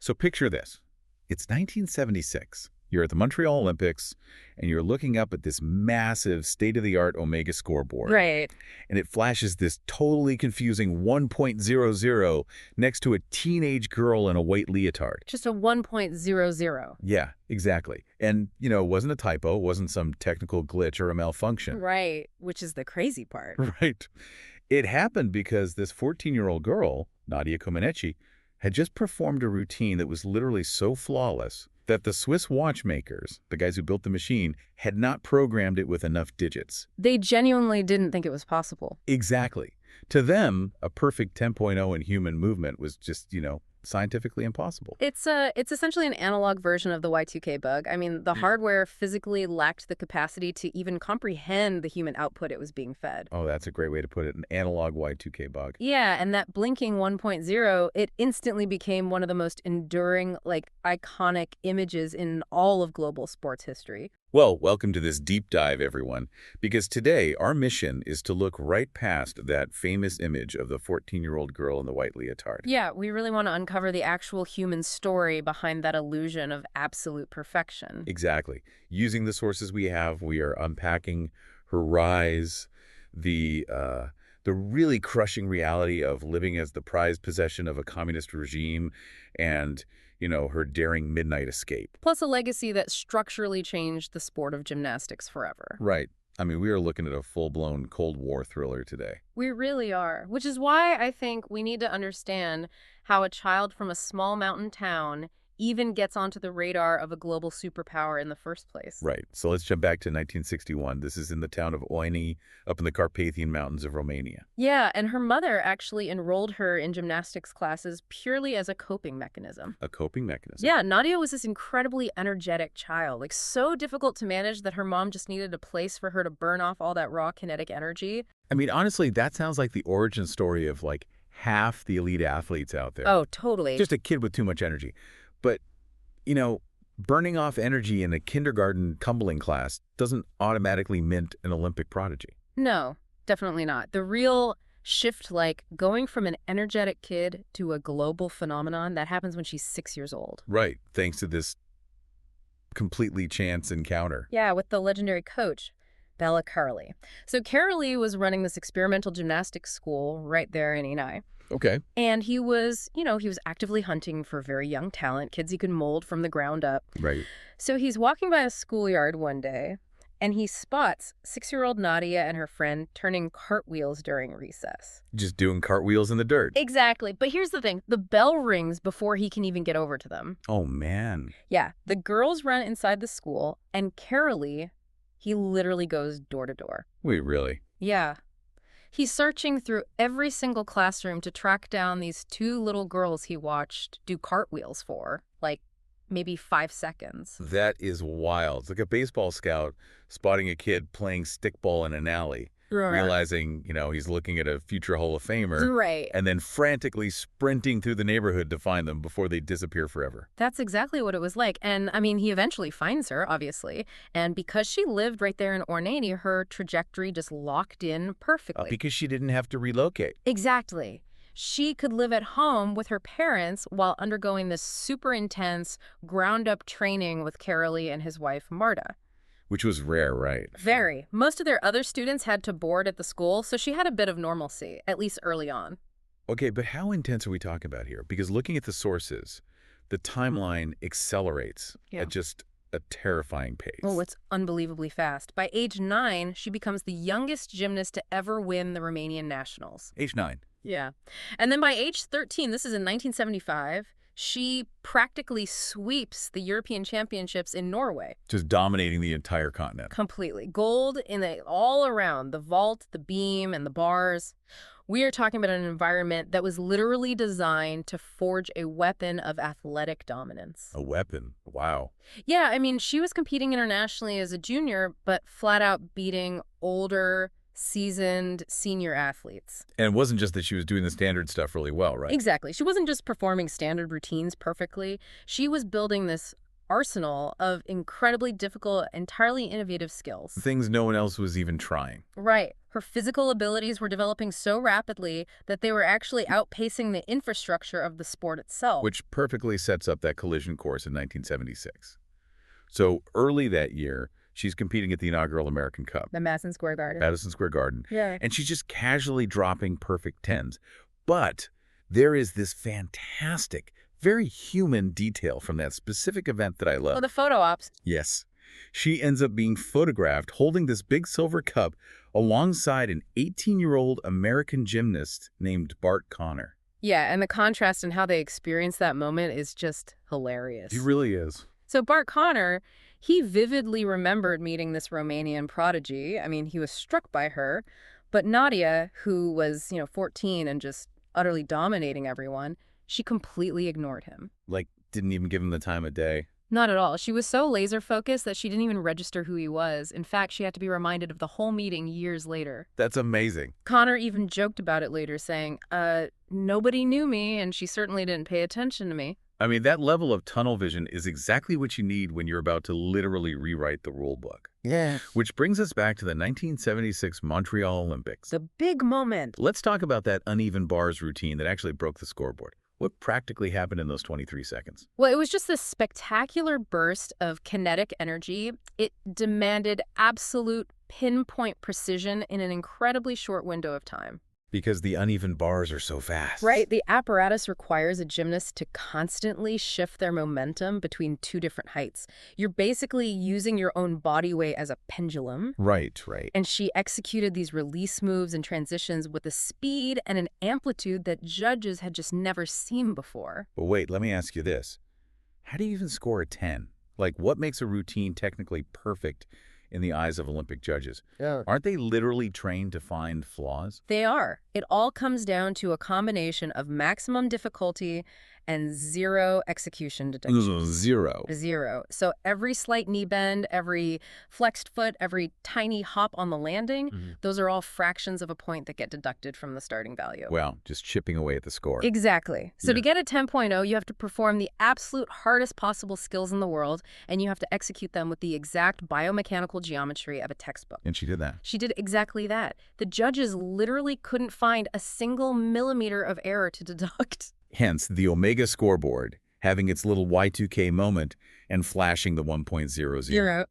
So picture this. It's 1976. You're at the Montreal Olympics, and you're looking up at this massive state-of-the-art Omega scoreboard. Right. And it flashes this totally confusing 1.00 next to a teenage girl in a white leotard. Just a 1.00. Yeah, exactly. And, it wasn't a typo. It wasn't some technical glitch or a malfunction. Right, which is the crazy part. Right. It happened because this 14-year-old girl, Nadia Comaneci, had just performed a routine that was literally so flawless that the Swiss watchmakers, the guys who built the machine, had not programmed it with enough digits. They genuinely didn't think it was possible. Exactly. To them, a perfect 10.0 in human movement was just, scientifically impossible. It's essentially an analog version of the Y2K bug. I mean, the hardware physically lacked the capacity to even comprehend the human output it was being fed. Oh, that's a great way to put it, an analog Y2K bug. Yeah, and that blinking 1.0, it instantly became one of the most enduring, iconic images in all of global sports history. Well, welcome to this deep dive, everyone, because today our mission is to look right past that famous image of the 14-year-old girl in the white leotard. Yeah, we really want to uncover the actual human story behind that illusion of absolute perfection. Exactly. Using the sources we have, we are unpacking her rise, the really crushing reality of living as the prized possession of a communist regime, and her daring midnight escape. Plus a legacy that structurally changed the sport of gymnastics forever. Right. I mean, we are looking at a full-blown Cold War thriller today. We really are, which is why I think we need to understand how a child from a small mountain town even gets onto the radar of a global superpower in the first place. Right. So let's jump back to 1961. This is in the town of Oini, up in the Carpathian Mountains of Romania. Yeah, and her mother actually enrolled her in gymnastics classes purely as a coping mechanism. A coping mechanism? Yeah, Nadia was this incredibly energetic child, so difficult to manage that her mom just needed a place for her to burn off all that raw kinetic energy. I mean, honestly, that sounds like the origin story of half the elite athletes out there. Oh, totally. Just a kid with too much energy. But, burning off energy in a kindergarten tumbling class doesn't automatically mint an Olympic prodigy. No, definitely not. The real shift, going from an energetic kid to a global phenomenon, that happens when she's 6 years old. Right, thanks to this completely chance encounter. Yeah, with the legendary coach, Bela Karolyi. So Karolyi was running this experimental gymnastics school right there in Oini. Okay. And he was, he was actively hunting for very young talent, kids he could mold from the ground up. Right. So he's walking by a schoolyard one day, and he spots 6-year-old Nadia and her friend turning cartwheels during recess. Just doing cartwheels in the dirt. Exactly. But here's the thing. The bell rings before he can even get over to them. Oh, man. Yeah. The girls run inside the school, and Karolyi, he literally goes door to door. Wait, really? Yeah. He's searching through every single classroom to track down these 2 little girls he watched do cartwheels for, maybe 5 seconds. That is wild. It's like a baseball scout spotting a kid playing stickball in an alley, realizing, he's looking at a future Hall of Famer. Right. And then frantically sprinting through the neighborhood to find them before they disappear forever. That's exactly what it was like. And, he eventually finds her, obviously. And because she lived right there in Oini, her trajectory just locked in perfectly. Because she didn't have to relocate. Exactly. She could live at home with her parents while undergoing this super intense, ground-up training with Karolyi and his wife, Marta. Which was rare, right? Very. Most of their other students had to board at the school, so she had a bit of normalcy, at least early on. Okay, but how intense are we talking about here? Because looking at the sources, the timeline accelerates at just a terrifying pace. Oh, it's unbelievably fast. By age 9, she becomes the youngest gymnast to ever win the Romanian nationals. Age 9. Yeah. And then by age 13, this is in 1975, she practically sweeps the European Championships in Norway. Just dominating the entire continent. Completely. Gold all around, the vault, the beam, and the bars. We are talking about an environment that was literally designed to forge a weapon of athletic dominance. A weapon? Wow. Yeah, she was competing internationally as a junior, but flat out beating older, seasoned senior athletes. And it wasn't just that she was doing the standard stuff really well, right? Exactly. She wasn't just performing standard routines perfectly. She was building this arsenal of incredibly difficult, entirely innovative skills. Things no one else was even trying. Right. Her physical abilities were developing so rapidly that they were actually outpacing the infrastructure of the sport itself. Which perfectly sets up that collision course in 1976. So early that year, she's competing at the inaugural American Cup. The Madison Square Garden. Madison Square Garden. Yeah. And she's just casually dropping perfect tens. But there is this fantastic, very human detail from that specific event that I love. Oh, the photo ops. Yes. She ends up being photographed holding this big silver cup alongside an 18-year-old American gymnast named Bart Connor. Yeah, and the contrast in how they experience that moment is just hilarious. He really is. So Bart Connor, he vividly remembered meeting this Romanian prodigy. I mean, he was struck by her. But Nadia, who was, 14 and just utterly dominating everyone, she completely ignored him. Like, didn't even give him the time of day. Not at all. She was so laser-focused that she didn't even register who he was. In fact, she had to be reminded of the whole meeting years later. That's amazing. Connor even joked about it later, saying, nobody knew me, and she certainly didn't pay attention to me. I mean, that level of tunnel vision is exactly what you need when you're about to literally rewrite the rule book. Yeah. Which brings us back to the 1976 Montreal Olympics. The big moment. Let's talk about that uneven bars routine that actually broke the scoreboard. What practically happened in those 23 seconds? Well, it was just this spectacular burst of kinetic energy. It demanded absolute pinpoint precision in an incredibly short window of time. Because the uneven bars are so fast. Right. The apparatus requires a gymnast to constantly shift their momentum between two different heights. You're basically using your own body weight as a pendulum. Right. And she executed these release moves and transitions with a speed and an amplitude that judges had just never seen before. But wait, let me ask you this. How do you even score a 10? Like, what makes a routine technically perfect in the eyes of Olympic judges? Yeah. Aren't they literally trained to find flaws? They are. It all comes down to a combination of maximum difficulty and zero execution detection. Zero. So every slight knee bend, every flexed foot, every tiny hop on the landing, those are all fractions of a point that get deducted from the starting value. Well, just chipping away at the score. Exactly. So to get a 10.0, you have to perform the absolute hardest possible skills in the world, and you have to execute them with the exact biomechanical geometry of a textbook. And she did that. She did exactly that. The judges literally couldn't find a single millimeter of error to deduct. Hence, the Omega scoreboard having its little Y2K moment and flashing the 1.00.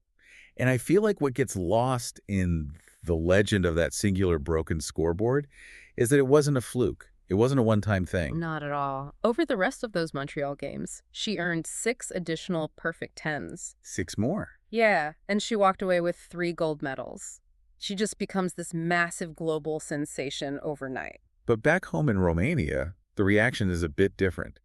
And I feel like what gets lost in the legend of that singular broken scoreboard is that it wasn't a fluke. It wasn't a one-time thing. Not at all. Over the rest of those Montreal games, she earned 6 additional perfect 10s. 6 more. Yeah, and she walked away with 3 gold medals. She just becomes this massive global sensation overnight. But back home in Romania, the reaction is a bit different.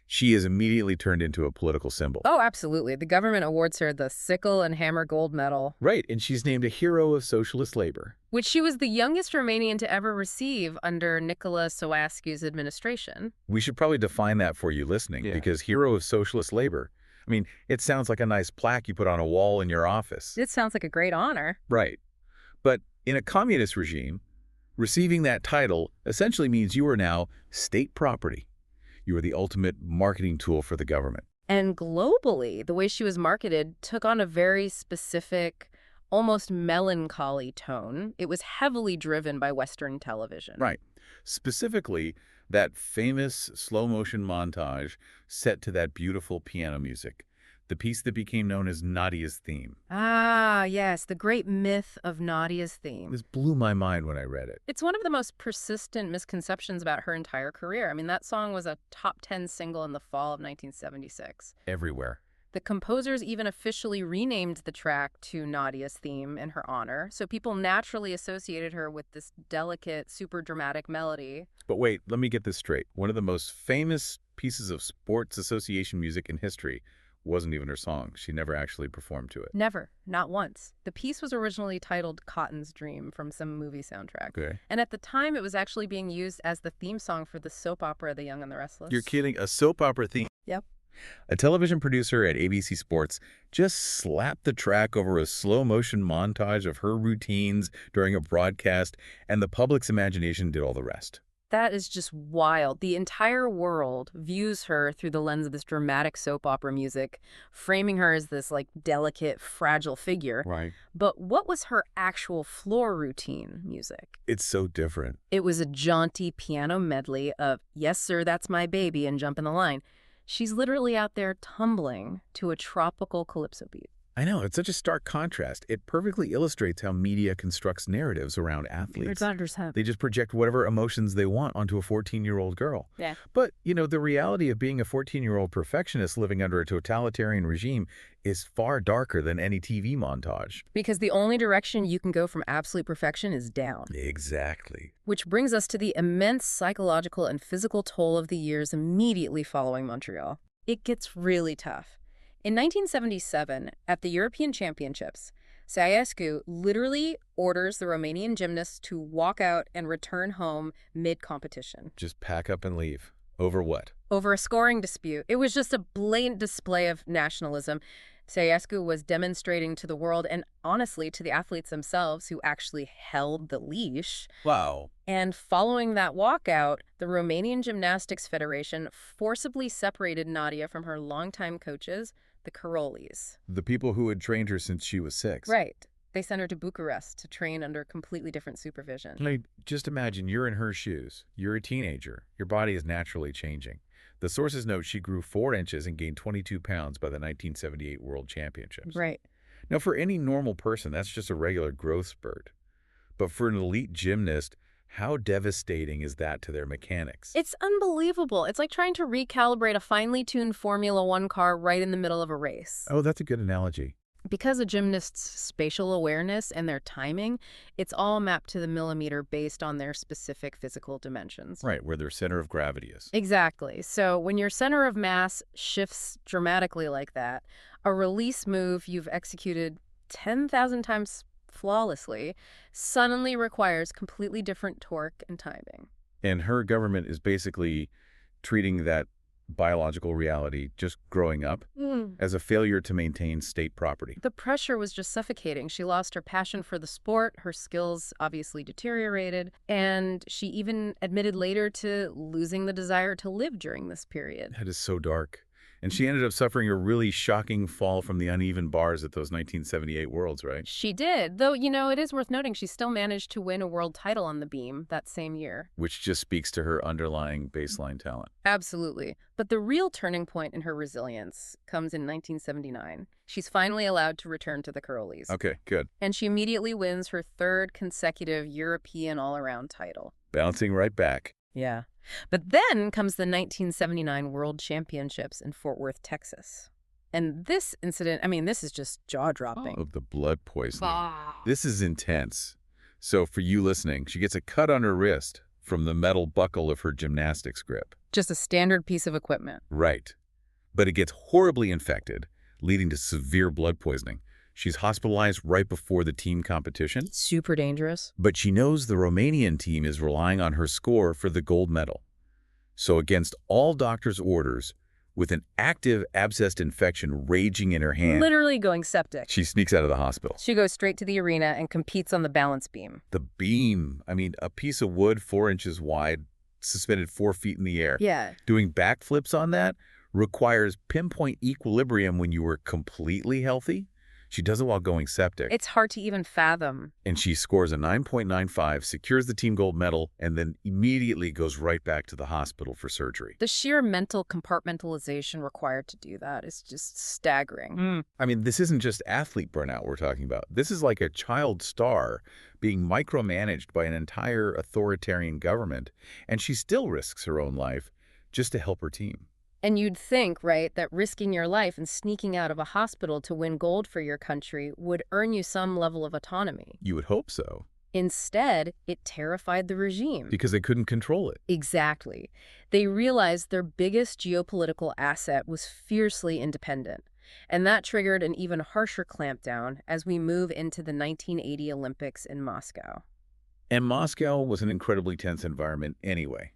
She is immediately turned into a political symbol. Oh, absolutely. The government awards her the Sickle and Hammer Gold Medal. Right, and she's named a hero of socialist labor. Which she was the youngest Romanian to ever receive under Nicolae Ceausescu's administration. We should probably define that for you listening, because hero of socialist labor, I mean, it sounds like a nice plaque you put on a wall in your office. It sounds like a great honor. Right. But in a communist regime, receiving that title essentially means you are now state property. You are the ultimate marketing tool for the government. And globally, the way she was marketed took on a very specific, almost melancholy tone. It was heavily driven by Western television. Right. Specifically, that famous slow-motion montage set to that beautiful piano music, the piece that became known as Nadia's theme. Ah, yes, the great myth of Nadia's theme. This blew my mind when I read it. It's one of the most persistent misconceptions about her entire career. I mean, that song was a top 10 single in the fall of 1976. Everywhere. The composers even officially renamed the track to Nadia's theme in her honor, so people naturally associated her with this delicate, super dramatic melody. But wait, let me get this straight. One of the most famous pieces of sports association music in history wasn't even her song. She never actually performed to it. Never. Not once. The piece was originally titled Cotton's Dream from some movie soundtrack. Okay. And at the time, it was actually being used as the theme song for the soap opera The Young and the Restless. You're kidding? A soap opera theme? Yep. A television producer at ABC Sports just slapped the track over a slow-motion montage of her routines during a broadcast, and the public's imagination did all the rest. That is just wild. The entire world views her through the lens of this dramatic soap opera music, framing her as this, like, delicate, fragile figure. Right. But what was her actual floor routine music? It's so different. It was a jaunty piano medley of "Yes, Sir, That's My Baby" and "Jump in the Line." She's literally out there tumbling to a tropical calypso beat. I know, it's such a stark contrast. It perfectly illustrates how media constructs narratives around athletes. 100%. They just project whatever emotions they want onto a 14-year-old girl. Yeah. But, the reality of being a 14-year-old perfectionist living under a totalitarian regime is far darker than any TV montage. Because the only direction you can go from absolute perfection is down. Exactly. Which brings us to the immense psychological and physical toll of the years immediately following Montreal. It gets really tough. In 1977, at the European Championships, Ceausescu literally orders the Romanian gymnasts to walk out and return home mid-competition. Just pack up and leave. Over what? Over a scoring dispute. It was just a blatant display of nationalism. Ceausescu was demonstrating to the world and honestly to the athletes themselves who actually held the leash. Wow. And following that walkout, the Romanian Gymnastics Federation forcibly separated Nadia from her longtime coaches, the Karolyis. The people who had trained her since she was 6. Right. They sent her to Bucharest to train under completely different supervision. Like, just imagine you're in her shoes. You're a teenager. Your body is naturally changing. The sources note she grew 4 inches and gained 22 pounds by the 1978 World Championships. Right. Now, for any normal person, that's just a regular growth spurt. But for an elite gymnast, how devastating is that to their mechanics? It's unbelievable. It's like trying to recalibrate a finely tuned Formula One car right in the middle of a race. Oh, that's a good analogy. Because a gymnast's spatial awareness and their timing, it's all mapped to the millimeter based on their specific physical dimensions. Right, where their center of gravity is. Exactly. So when your center of mass shifts dramatically like that, a release move you've executed 10,000 times flawlessly suddenly requires completely different torque and timing. And her government is basically treating that biological reality, just growing up, as a failure to maintain state property. The pressure was just suffocating. She lost her passion for the sport, her skills obviously deteriorated, and she even admitted later to losing the desire to live during this period. That is so dark. And she ended up suffering a really shocking fall from the uneven bars at those 1978 Worlds, right? She did, though, it is worth noting she still managed to win a world title on the beam that same year. Which just speaks to her underlying baseline talent. Absolutely. But the real turning point in her resilience comes in 1979. She's finally allowed to return to the Karolyis. Okay, good. And she immediately wins her 3rd consecutive European all-around title. Bouncing right back. Yeah. But then comes the 1979 World Championships in Fort Worth, Texas. And this incident, this is just jaw-dropping. Oh, the blood poisoning. This is intense. So for you listening, she gets a cut on her wrist from the metal buckle of her gymnastics grip. Just a standard piece of equipment. Right. But it gets horribly infected, leading to severe blood poisoning. She's hospitalized right before the team competition. Super dangerous. But she knows the Romanian team is relying on her score for the gold medal. So against all doctors' orders, with an active abscessed infection raging in her hand, literally going septic, she sneaks out of the hospital. She goes straight to the arena and competes on the balance beam. The beam, a piece of wood 4 inches wide, suspended 4 feet in the air. Yeah. Doing backflips on that requires pinpoint equilibrium when you were completely healthy. She does it while going septic. It's hard to even fathom. And she scores a 9.95, secures the team gold medal, and then immediately goes right back to the hospital for surgery. The sheer mental compartmentalization required to do that is just staggering. This isn't just athlete burnout we're talking about. This is like a child star being micromanaged by an entire authoritarian government, and she still risks her own life just to help her team. And you'd think, right, that risking your life and sneaking out of a hospital to win gold for your country would earn you some level of autonomy. You would hope so. Instead, it terrified the regime. Because they couldn't control it. Exactly. They realized their biggest geopolitical asset was fiercely independent. And that triggered an even harsher clampdown as we move into the 1980 Olympics in Moscow. And Moscow was an incredibly tense environment anyway.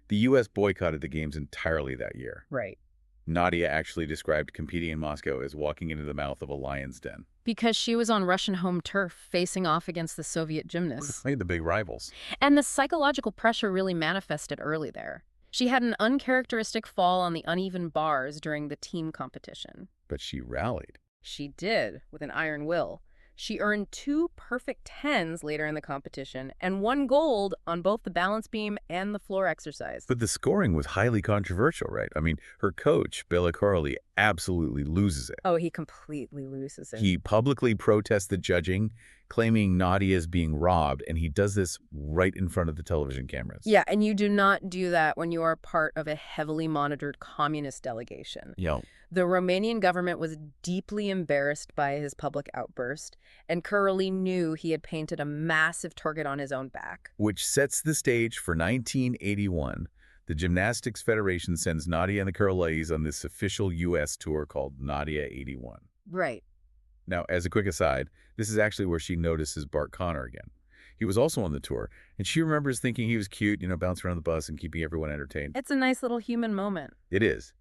The U.S. boycotted the games entirely that year. Right. Nadia actually described competing in Moscow as walking into the mouth of a lion's den. Because she was on Russian home turf facing off against the Soviet gymnasts. The big rivals. And the psychological pressure really manifested early there. She had an uncharacteristic fall on the uneven bars during the team competition. But she rallied. She did, with an iron will. She earned 2 perfect 10s later in the competition and 1 gold on both the balance beam and the floor exercise. But the scoring was highly controversial, right? I mean, her coach, Bela Karolyi, absolutely loses it. Oh, he completely loses it. He publicly protests the judging, claiming Nadia is being robbed, and he does this right in front of the television cameras. Yeah, and you do not do that when you are part of a heavily monitored communist delegation. Yeah. The Romanian government was deeply embarrassed by his public outburst, and Karolyi knew he had painted a massive target on his own back. Which sets the stage for 1981. The Gymnastics Federation sends Nadia and the Karolyis on this official U.S. tour called Nadia 81. Right. Now, as a quick aside, this is actually where she notices Bart Connor again. He was also on the tour, and she remembers thinking he was cute, bouncing around the bus and keeping everyone entertained. It's a nice little human moment. It is.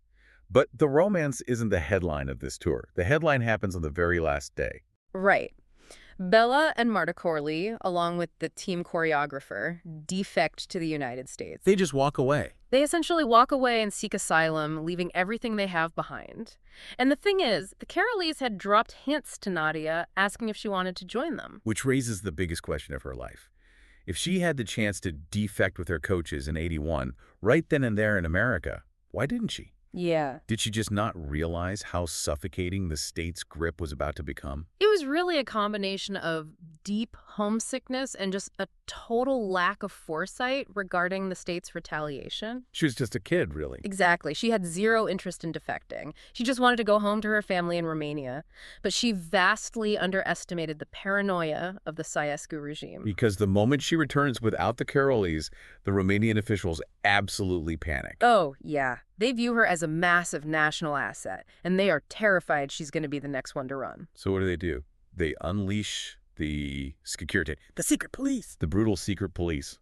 But the romance isn't the headline of this tour. The headline happens on the very last day. Right. Bela and Marta Karolyi, along with the team choreographer, defect to the United States. They just walk away. They essentially walk away and seek asylum, leaving everything they have behind. And the thing is, the Karolyis had dropped hints to Nadia, asking if she wanted to join them. Which raises the biggest question of her life. If she had the chance to defect with her coaches in 81, right then and there in America, why didn't she? Yeah. Did she just not realize how suffocating the state's grip was about to become? It was really a combination of deep homesickness and just a total lack of foresight regarding the state's retaliation. She was just a kid, really. Exactly. She had zero interest in defecting. She just wanted to go home to her family in Romania. But she vastly underestimated the paranoia of the Ceausescu regime. Because the moment she returns without the Karolyis, the Romanian officials absolutely panic. Oh, yeah. They view her as a massive national asset, and they are terrified she's going to be the next one to run. So what do? They unleash the security, the secret police, the brutal secret police,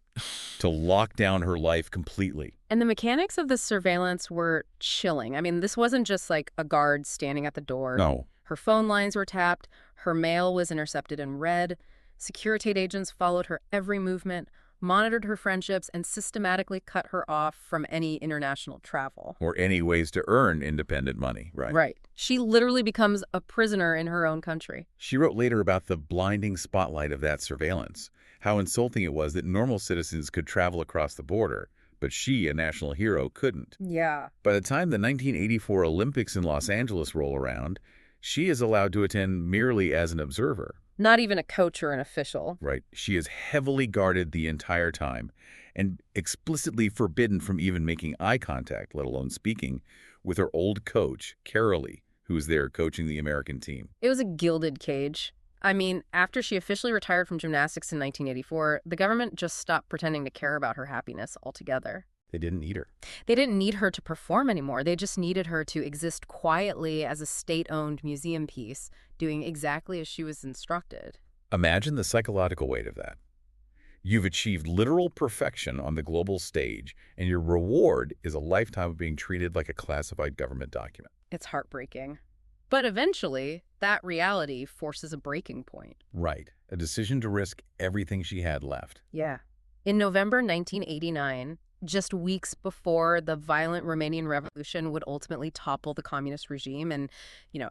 to lock down her life completely. And the mechanics of this surveillance were chilling. I mean, this wasn't just like a guard standing at the door. No. Her phone lines were tapped. Her mail was intercepted and read. Security agents followed her every movement, monitored her friendships, and systematically cut her off from any international travel. Or any ways to earn independent money, right? Right. She literally becomes a prisoner in her own country. She wrote later about the blinding spotlight of that surveillance, how insulting it was that normal citizens could travel across the border, but she, a national hero, couldn't. Yeah. By the time the 1984 Olympics in Los Angeles roll around, she is allowed to attend merely as an observer. Not even a coach or an official. Right. She is heavily guarded the entire time and explicitly forbidden from even making eye contact, let alone speaking, with her old coach, Karolyi, who was there coaching the American team. It was a gilded cage. I mean, after she officially retired from gymnastics in 1984, the government just stopped pretending to care about her happiness altogether. They didn't need her. They didn't need her to perform anymore. They just needed her to exist quietly as a state-owned museum piece, doing exactly as she was instructed. Imagine the psychological weight of that. You've achieved literal perfection on the global stage, and your reward is a lifetime of being treated like a classified government document. It's heartbreaking. But eventually, that reality forces a breaking point. Right. A decision to risk everything she had left. Yeah. In November 1989, just weeks before the violent Romanian Revolution would ultimately topple the communist regime and,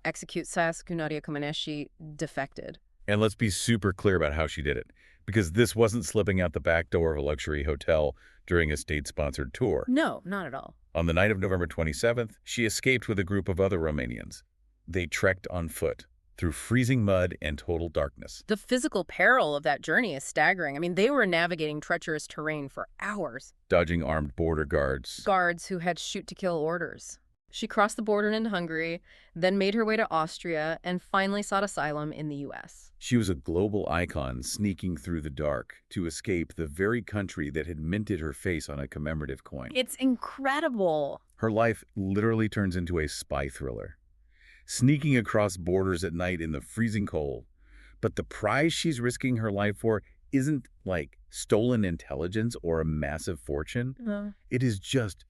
execute Ceausescu, Nadia Comaneci defected. And let's be super clear about how she did it, because this wasn't slipping out the back door of a luxury hotel during a state-sponsored tour. No, not at all. On the night of November 27th, she escaped with a group of other Romanians. They trekked on foot through freezing mud and total darkness. The physical peril of that journey is staggering. I mean, they were navigating treacherous terrain for hours. Dodging armed border guards. Guards who had shoot-to-kill orders. She crossed the border into Hungary, then made her way to Austria, and finally sought asylum in the U.S. She was a global icon sneaking through the dark to escape the very country that had minted her face on a commemorative coin. It's incredible. Her life literally turns into a spy thriller. Sneaking across borders at night in the freezing cold. But the prize she's risking her life for isn't like stolen intelligence or a massive fortune. No. It is just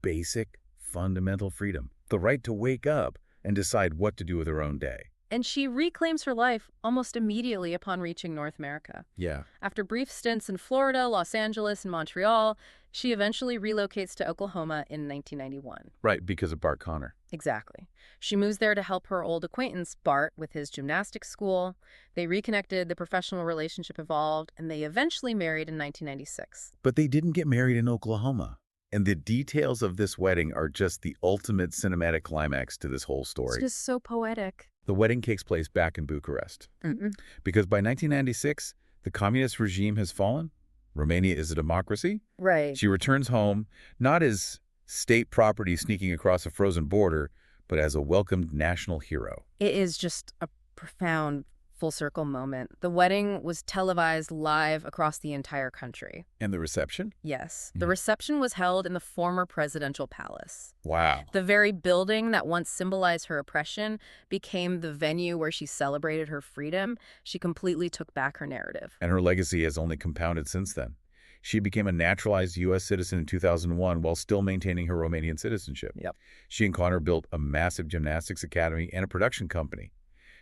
basic, fundamental freedom. the right to wake up and decide what to do with her own day. And she reclaims her life almost immediately upon reaching North America. Yeah. After brief stints in Florida, Los Angeles, and Montreal, she eventually relocates to Oklahoma in 1991. Right, because of Bart Connor. Exactly. She moves there to help her old acquaintance, Bart, with his gymnastics school. They reconnected, the professional relationship evolved, and they eventually married in 1996. But they didn't get married in Oklahoma. And the details of this wedding are just the ultimate cinematic climax to this whole story. It's just so poetic. The wedding takes place back in Bucharest. Because by 1996, the communist regime has fallen. Romania is a democracy. Right. She returns home, not as state property sneaking across a frozen border, but as a welcomed national hero. It is just a profound full circle moment. The wedding was televised live across the entire country. And the reception? Yes. The reception was held in the former presidential palace. Wow. The very building that once symbolized her oppression became the venue where she celebrated her freedom. She completely took back her narrative. And her legacy has only compounded since then. She became a naturalized U.S. citizen in 2001 while still maintaining her Romanian citizenship. Yep. She and Connor built a massive gymnastics academy and a production company.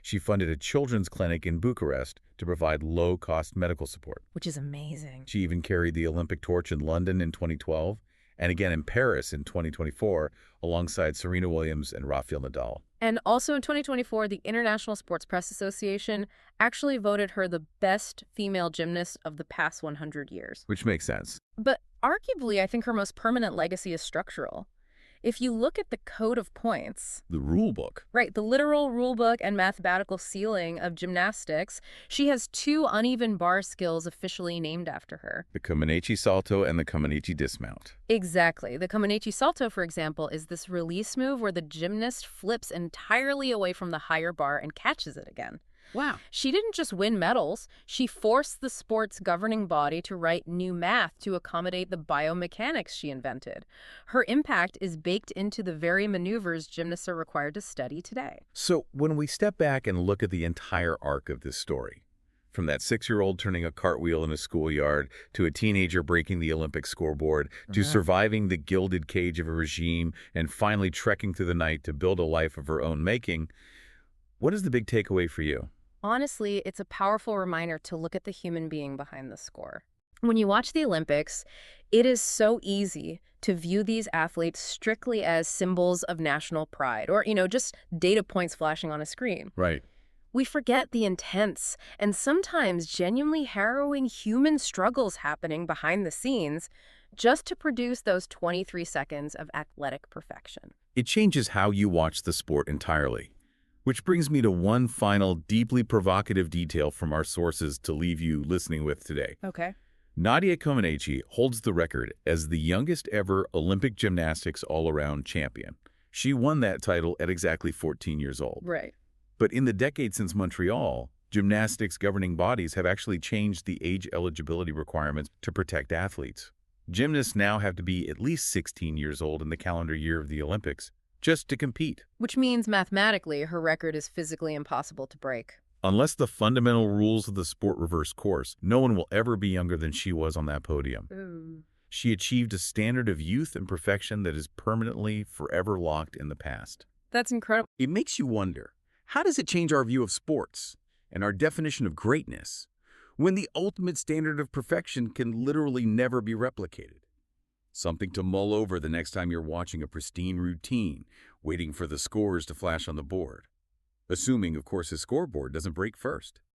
She funded a children's clinic in Bucharest to provide low-cost medical support. Which is amazing. She even carried the Olympic torch in London in 2012 and again in Paris in 2024 alongside Serena Williams and Rafael Nadal. And also in 2024, the International Sports Press Association actually voted her the best female gymnast of the past 100 years. Which makes sense. But arguably, I think her most permanent legacy is structural. If you look at the code of points, The rule book. right, the literal rule book and mathematical ceiling of gymnastics, she has two uneven bar skills officially named after her. The Comaneci salto and the Comaneci dismount. Exactly. The Comaneci salto, for example, is this release move where the gymnast flips entirely away from the higher bar and catches it again. Wow. She didn't just win medals, she forced the sport's governing body to write new math to accommodate the biomechanics she invented. Her impact is baked into the very maneuvers gymnasts are required to study today. So when we step back and look at the entire arc of this story, from that 6-year-old turning a cartwheel in a schoolyard, to a teenager breaking the Olympic scoreboard, to surviving the gilded cage of a regime, and finally trekking through the night to build a life of her own making, what is the big takeaway for you? Honestly, it's a powerful reminder to look at the human being behind the score. When you watch the Olympics, it is so easy to view these athletes strictly as symbols of national pride or, just data points flashing on a screen. Right. We forget the intense and sometimes genuinely harrowing human struggles happening behind the scenes just to produce those 23 seconds of athletic perfection. It changes how you watch the sport entirely. Which brings me to one final, deeply provocative detail from our sources to leave you listening with today. Okay. Nadia Comaneci holds the record as the youngest ever Olympic gymnastics all-around champion. She won that title at exactly 14 years old. Right. But in the decade since Montreal, gymnastics governing bodies have actually changed the age eligibility requirements to protect athletes. Gymnasts now have to be at least 16 years old in the calendar year of the Olympics just to compete. Which means mathematically her record is physically impossible to break. Unless the fundamental rules of the sport reverse course, no one will ever be younger than she was on that podium. Ooh. She achieved a standard of youth and perfection that is permanently, forever locked in the past. That's incredible. It makes you wonder, how does it change our view of sports and our definition of greatness when the ultimate standard of perfection can literally never be replicated? Something to mull over the next time you're watching a pristine routine, waiting for the scores to flash on the board. Assuming, of course, his scoreboard doesn't break first.